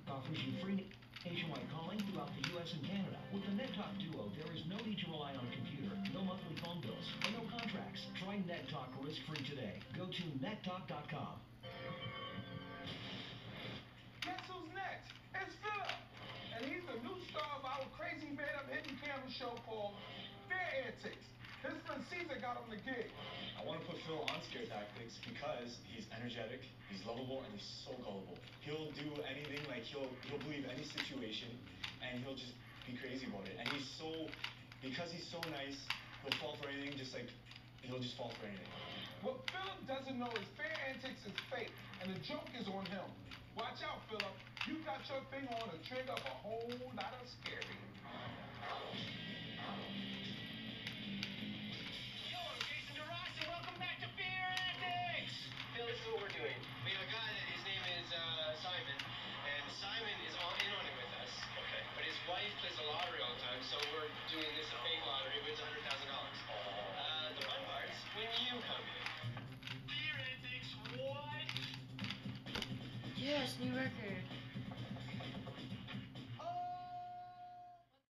offers you free nationwide calling throughout the U.S. and Canada. With the NetTalk Duo, there is no need to rely on a computer, no monthly phone bills, and no contracts. Try NetTalk risk-free today. Go to nettalk.com. Guess who's next? It's Philip! And he's the new star of our crazy made-up hidden camera show called Fair Antics. His friend Caesar got him the gig. I want to put Phil on scare tactics because he's energetic, he's lovable, and he's so gullible. He'll do anything, like he'll believe any situation, and he'll just be crazy about it. And because he's so nice, he'll fall for anything, he'll just fall for anything. What Philip doesn't know is Fair Antics is fake, and the joke is on him. Watch out, Philip. You got your finger on the trigger of a whole lot of scary. This is what we're doing. We have a guy that his name is Simon, and Simon is in on it with us. Okay. But his wife plays the lottery all the time, so we're doing this a fake lottery, wins $100,000. The fun part's when you come in. Fear Antics, what? Yes, new record.